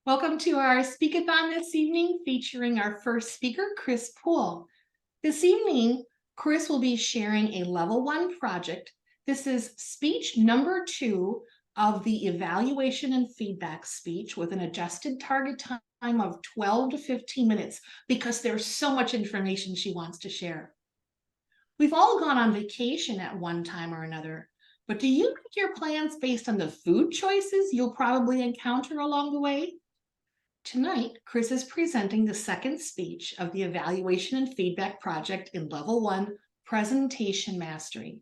Welcome to our Speakathon this evening, featuring our first speaker, Kris Poole. This evening, Kris will be sharing a level 1 project. This is speech number 2 of the evaluation and feedback speech with an adjusted target time of 12 to 15 minutes because there's so much information she wants to share. We've all gone on vacation at one time or another, but do you make your plans based on the food choices you'll probably encounter along the way? Tonight, Kris is presenting the second speech of the Evaluation and Feedback Project in Level 1, Presentation Mastery.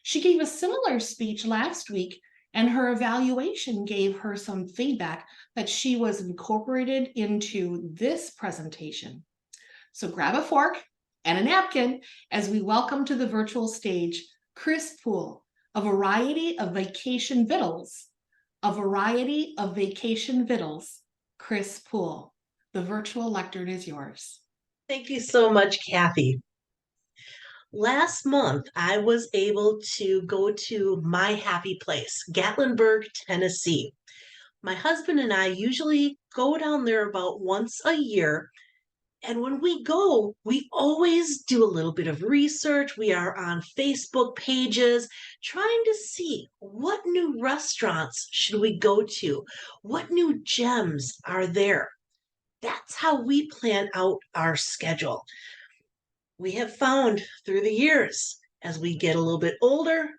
She gave a similar speech last week, and her evaluation gave her some feedback that she was incorporated into this presentation. So grab a fork and a napkin as we welcome to the virtual stage Kris Poole, a variety of vacation Vittles. A variety of vacation Vittles. Kris Poole. The virtual lectern is yours. Thank you so much, Kathy. Last month, I was able to go to my happy place, Gatlinburg, Tennessee. My husband and I usually go down there about once a year. And when we go, we always do a little bit of research. We are on Facebook pages trying to see what new restaurants should we go to? What new gems are there? That's how we plan out our schedule. We have found through the years, as we get a little bit older,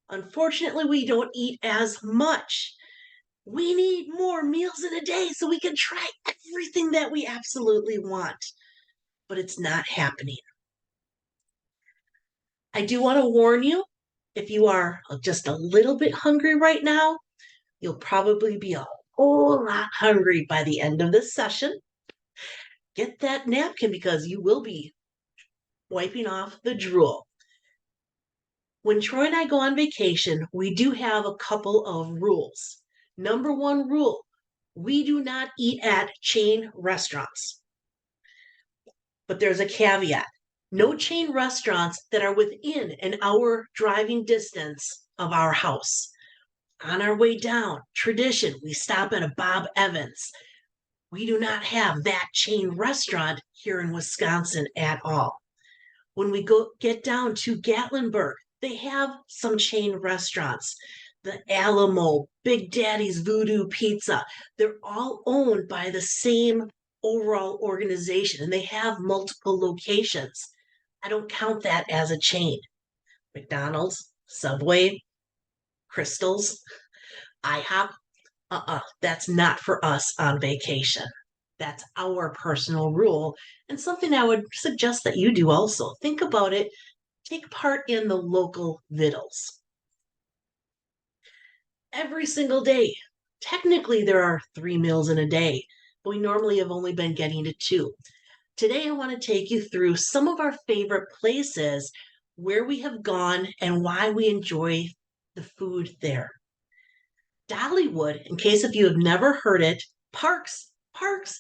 unfortunately, we don't eat as much. We need more meals in a day so we can try everything that we absolutely want, but it's not happening. I do want to warn you, if you are just a little bit hungry right now, you'll probably be a whole lot hungry by the end of this session. Get that napkin because you will be wiping off the drool. When Troy and I go on vacation, we do have a couple of rules. Number one rule, we do not eat at chain restaurants. But there's a caveat. No chain restaurants that are within an hour driving distance of our house. On our way down, tradition, we stop at a Bob Evans. We do not have that chain restaurant here in Wisconsin at all. When we get down to Gatlinburg, they have some chain restaurants. The Alamo, Big Daddy's Voodoo Pizza, they're all owned by the same overall organization and they have multiple locations. I don't count that as a chain. McDonald's, Subway, Crystals, IHOP, that's not for us on vacation. That's our personal rule and something I would suggest that you do also. Think about it. Take part in the local Vittles. Every single day. Technically, there are 3 meals in a day, but we normally have only been getting to 2. Today, I want to take you through some of our favorite places where we have gone and why we enjoy the food there. Dollywood, in case if you have never heard it, Parks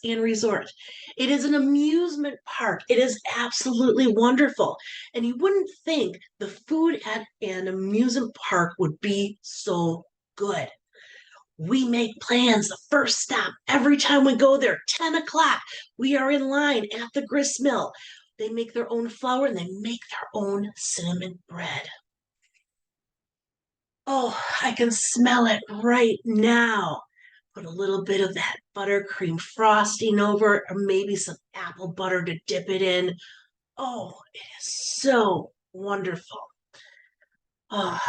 and Resort. It is an amusement park. It is absolutely wonderful. And you wouldn't think the food at an amusement park would be so good. We make plans the first stop every time we go there, 10 o'clock. We are in line at the grist mill. They make their own flour and they make their own cinnamon bread. Oh, I can smell it right now. Put a little bit of that buttercream frosting over it, or maybe some apple butter to dip it in. Oh, it is so wonderful. Oh,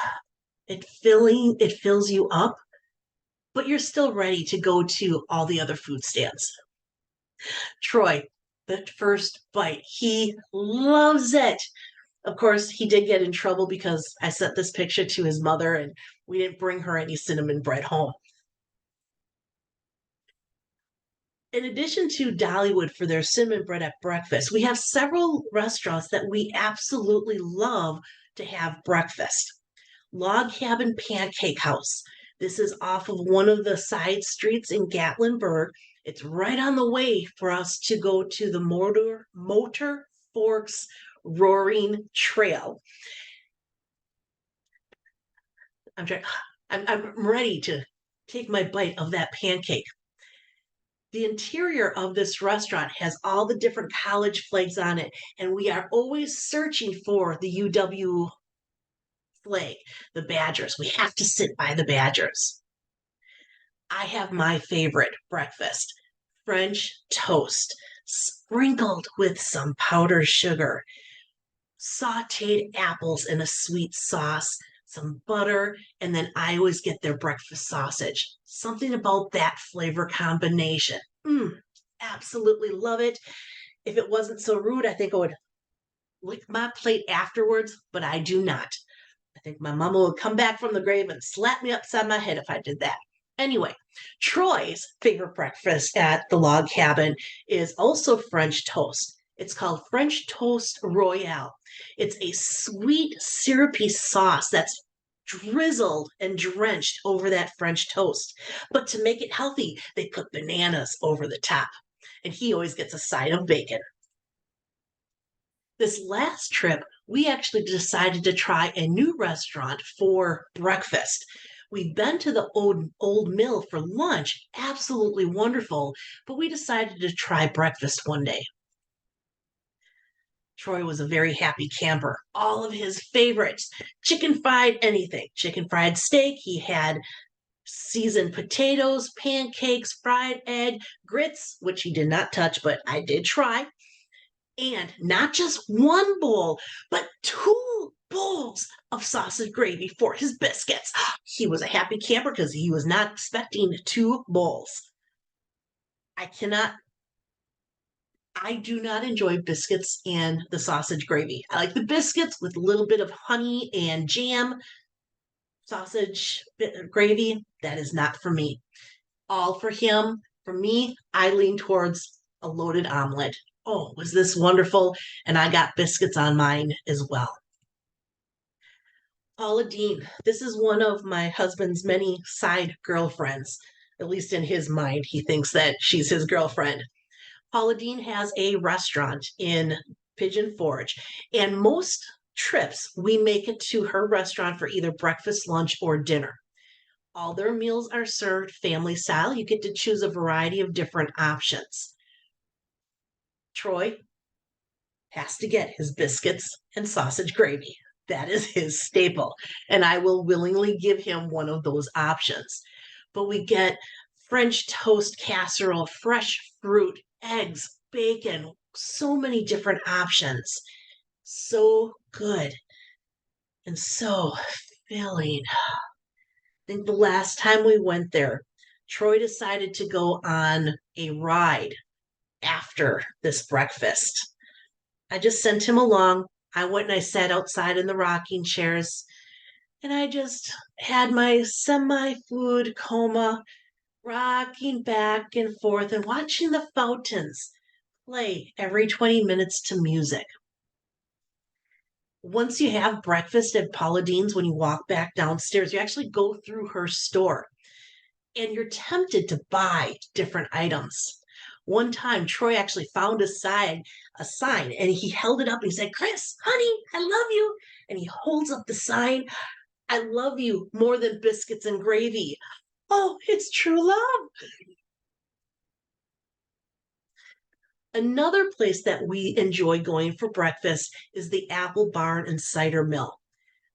it fills you up, but you're still ready to go to all the other food stands. Troy, the first bite, he loves it. Of course, he did get in trouble because I sent this picture to his mother and we didn't bring her any cinnamon bread home. In addition to Dollywood for their cinnamon bread at breakfast, we have several restaurants that we absolutely love to have breakfast. Log Cabin Pancake House. This is off of one of the side streets in Gatlinburg. It's right on the way for us to go to the Motor Forks Roaring Trail. I'm ready to take my bite of that pancake. The interior of this restaurant has all the different college flags on it, and we are always searching for the UW flag, the Badgers. We have to sit by the Badgers. I have my favorite breakfast, French toast, sprinkled with some powdered sugar, sauteed apples in a sweet sauce, some butter, and then I always get their breakfast sausage. Something about that flavor combination. Absolutely love it. If it wasn't so rude, I think I would lick my plate afterwards, but I do not. I think my mama would come back from the grave and slap me upside my head if I did that. Anyway, Troy's favorite breakfast at the log cabin is also French toast. It's called French Toast Royale. It's a sweet, syrupy sauce that's drizzled and drenched over that French toast. But to make it healthy, they put bananas over the top. And he always gets a side of bacon. This last trip, we actually decided to try a new restaurant for breakfast. We've been to the old mill for lunch, absolutely wonderful, but we decided to try breakfast one day. Troy was a very happy camper. All of his favorites, chicken fried anything, chicken fried steak. He had seasoned potatoes, pancakes, fried egg, grits, which he did not touch, but I did try. And not just one bowl, but 2 bowls of sausage gravy for his biscuits. He was a happy camper because he was not expecting 2 bowls. I do not enjoy biscuits and the sausage gravy. I like the biscuits with a little bit of honey and jam. Sausage gravy, that is not for me. All for him. For me, I lean towards a loaded omelet. Oh, was this wonderful? And I got biscuits on mine as well. Paula Dean, this is one of my husband's many side girlfriends. At least in his mind, he thinks that she's his girlfriend. Paula Dean has a restaurant in Pigeon Forge, and most trips we make it to her restaurant for either breakfast, lunch, or dinner. All their meals are served family style. You get to choose a variety of different options. Troy has to get his biscuits and sausage gravy. That is his staple. And I will willingly give him one of those options. But we get French toast casserole, fresh fruit, eggs, bacon, so many different options. So good and so filling. I think the last time we went there, Troy decided to go on a ride after this breakfast. I just sent him along. I went and I sat outside in the rocking chairs and I just had my semi food coma, rocking back and forth and watching the fountains play every 20 minutes to music. Once you have breakfast at Paula Dean's, when you walk back downstairs, you actually go through her store and you're tempted to buy different items. One time, Troy actually found a sign, and he held it up and he said, "Kris, honey, I love you." And he holds up the sign, "I love you more than biscuits and gravy." Oh, it's true love. Another place that we enjoy going for breakfast is the Apple Barn and Cider Mill.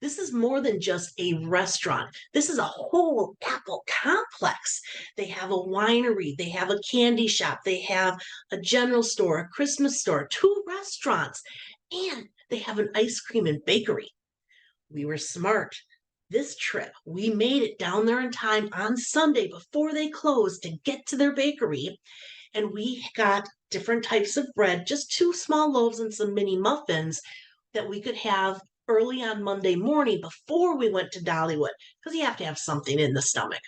This is more than just a restaurant. This is a whole apple complex. They have a winery, they have a candy shop, they have a general store, a Christmas store, 2 restaurants, and they have an ice cream and bakery. We were smart. This trip, we made it down there in time on Sunday before they closed to get to their bakery, and we got different types of bread, just 2 small loaves and some mini muffins that we could have early on Monday morning before we went to Dollywood, because you have to have something in the stomach.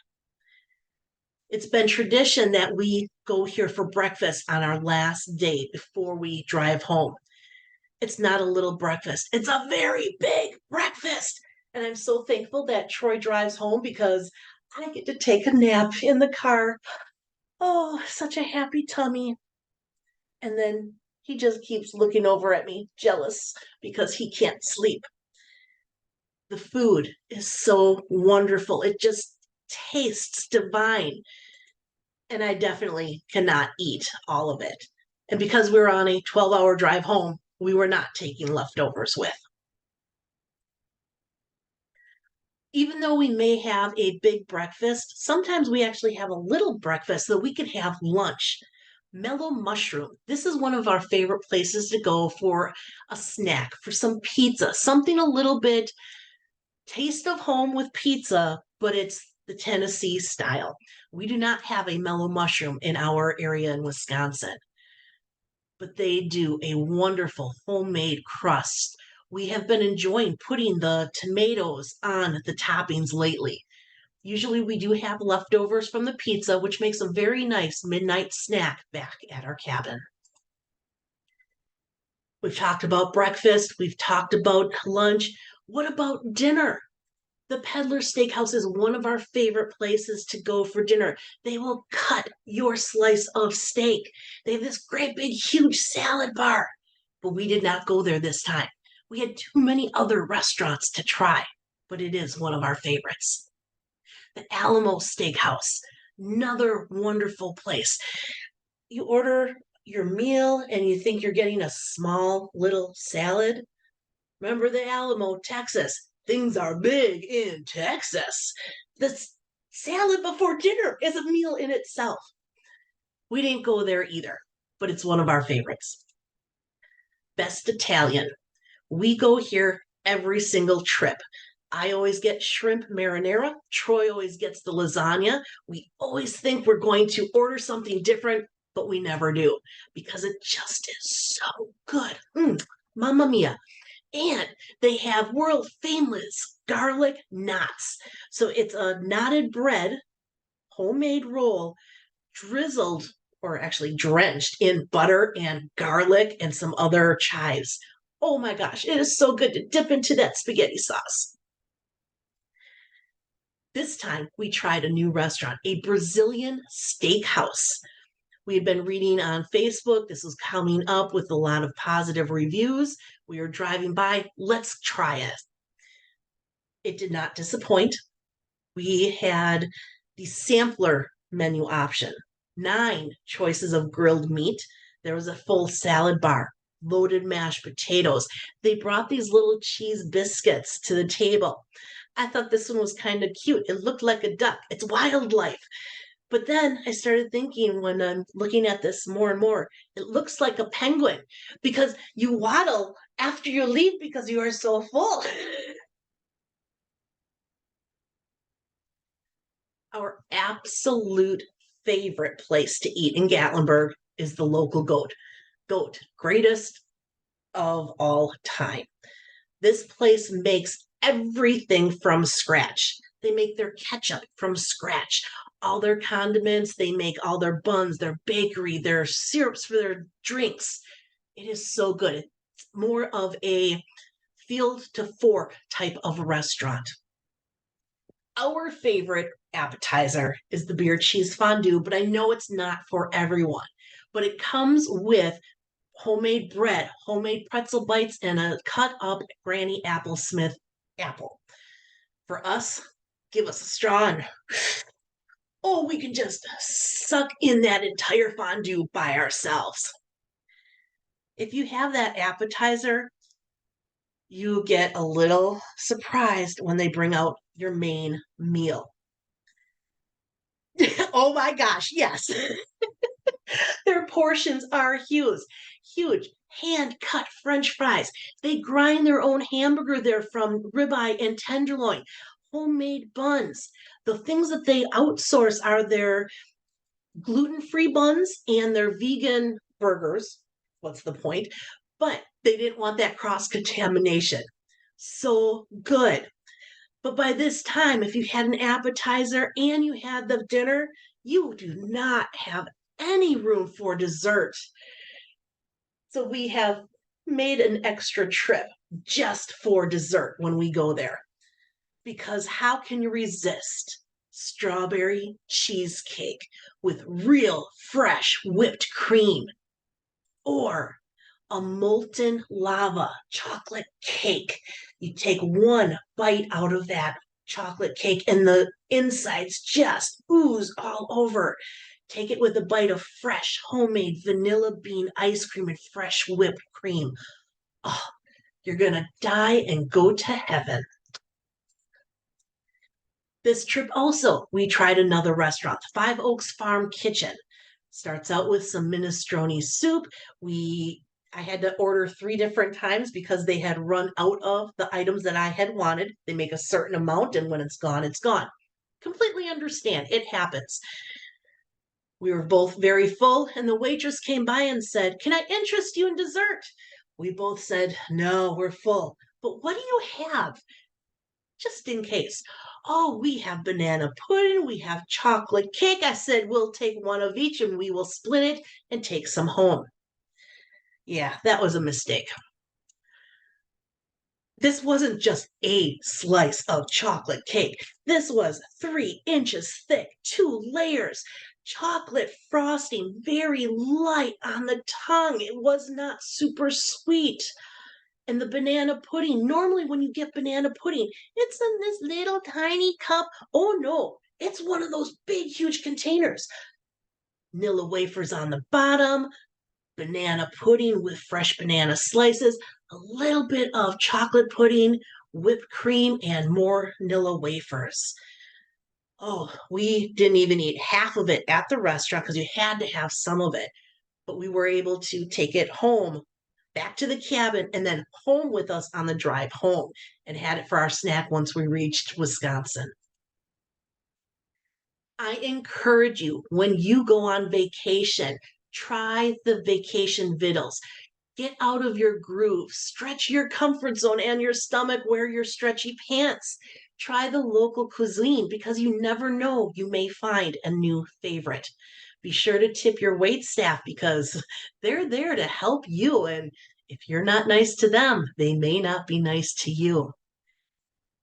It's been tradition that we go here for breakfast on our last day before we drive home. It's not a little breakfast, it's a very big breakfast. And I'm so thankful that Troy drives home because I get to take a nap in the car. Oh, such a happy tummy. And then he just keeps looking over at me, jealous because he can't sleep. The food is so wonderful. It just tastes divine. And I definitely cannot eat all of it. And because we were on a 12-hour drive home, we were not taking leftovers with. Even though we may have a big breakfast, sometimes we actually have a little breakfast so we can have lunch. Mellow Mushroom. This is one of our favorite places to go for a snack, for some pizza, something a little bit taste of home with pizza, but it's the Tennessee style. We do not have a Mellow Mushroom in our area in Wisconsin, but they do a wonderful homemade crust. We have been enjoying putting the tomatoes on the toppings lately. Usually we do have leftovers from the pizza, which makes a very nice midnight snack back at our cabin. We've talked about breakfast, we've talked about lunch. What about dinner? The Peddler Steakhouse is one of our favorite places to go for dinner. They will cut your slice of steak. They have this great big huge salad bar. But we did not go there this time. We had too many other restaurants to try, but it is one of our favorites. The Alamo Steakhouse, another wonderful place. You order your meal and you think you're getting a small little salad. Remember the Alamo, Texas. Things are big in Texas. The salad before dinner is a meal in itself. We didn't go there either, but it's one of our favorites. Best Italian. We go here every single trip. I always get shrimp marinara. Troy always gets the lasagna. We always think we're going to order something different, but we never do because it just is so good. Mamma mia. And they have world famous garlic knots. So it's a knotted bread, homemade roll, drizzled or actually drenched in butter and garlic and some other chives. Oh my gosh, it is so good to dip into that spaghetti sauce. This time we tried a new restaurant, a Brazilian steakhouse. We had been reading on Facebook. This was coming up with a lot of positive reviews. We were driving by. Let's try it. It did not disappoint. We had the sampler menu option, 9 choices of grilled meat. There was a full salad bar, loaded mashed potatoes. They brought these little cheese biscuits to the table. I thought this one was kind of cute. It looked like a duck. It's wildlife. But then I started thinking when I'm looking at this more and more, it looks like a penguin because you waddle after you leave because you are so full. Our absolute favorite place to eat in Gatlinburg is the local goat. Goat, greatest of all time. This place makes everything from scratch. They make their ketchup from scratch, all their condiments, they make all their buns, their bakery, their syrups for their drinks. It is so good. It's more of a field to fork type of restaurant. Our favorite appetizer is the beer cheese fondue, but I know it's not for everyone. But it comes with homemade bread, homemade pretzel bites, and a cut up Granny Applesmith apple. For us, give us a straw and oh, we can just suck in that entire fondue by ourselves. If you have that appetizer, you get a little surprised when they bring out your main meal. Oh my gosh, yes. Their portions are huge, huge. Hand cut French fries. They grind their own hamburger there from ribeye and tenderloin. Homemade buns. The things that they outsource are their gluten-free buns and their vegan burgers. What's the point? But they didn't want that cross-contamination. So good. But by this time, if you had an appetizer and you had the dinner, you do not have any room for dessert. So we have made an extra trip just for dessert when we go there. Because how can you resist strawberry cheesecake with real fresh whipped cream or a molten lava chocolate cake? You take one bite out of that chocolate cake and the insides just ooze all over. Take it with a bite of fresh homemade vanilla bean ice cream and fresh whipped cream. Oh, you're going to die and go to heaven. This trip also, we tried another restaurant, Five Oaks Farm Kitchen. Starts out with some minestrone soup. I had to order 3 different times because they had run out of the items that I had wanted. They make a certain amount, and when it's gone, it's gone. Completely understand. It happens. We were both very full, and the waitress came by and said, "Can I interest you in dessert?" We both said, "No, we're full." "But what do you have?" Just in case. "Oh, we have banana pudding, we have chocolate cake." I said, "We'll take one of each and we will split it and take some home." Yeah, that was a mistake. This wasn't just a slice of chocolate cake. This was 3 inches thick, 2 layers, chocolate frosting, very light on the tongue. It was not super sweet. And the banana pudding, normally when you get banana pudding, it's in this little tiny cup. Oh no, it's one of those big, huge containers. Nilla wafers on the bottom, banana pudding with fresh banana slices, a little bit of chocolate pudding, whipped cream, and more Nilla wafers. Oh, we didn't even eat half of it at the restaurant because you had to have some of it. But we were able to take it home, back to the cabin, and then home with us on the drive home, and had it for our snack once we reached Wisconsin. I encourage you, when you go on vacation, try the vacation Vittles. Get out of your groove, stretch your comfort zone and your stomach, wear your stretchy pants. Try the local cuisine because you never know, you may find a new favorite. Be sure to tip your wait staff because they're there to help you. And if you're not nice to them, they may not be nice to you.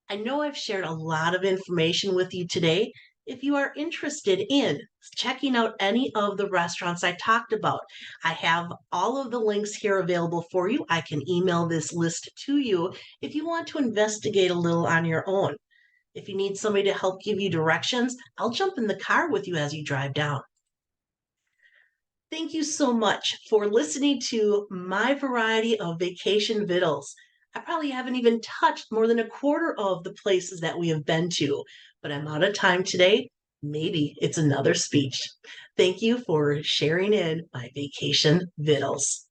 I know I've shared a lot of information with you today. If you are interested in checking out any of the restaurants I talked about, I have all of the links here available for you. I can email this list to you if you want to investigate a little on your own. If you need somebody to help give you directions, I'll jump in the car with you as you drive down. Thank you so much for listening to my variety of vacation vittles. I probably haven't even touched more than a quarter of the places that we have been to, but I'm out of time today. Maybe it's another speech. Thank you for sharing in my vacation vittles.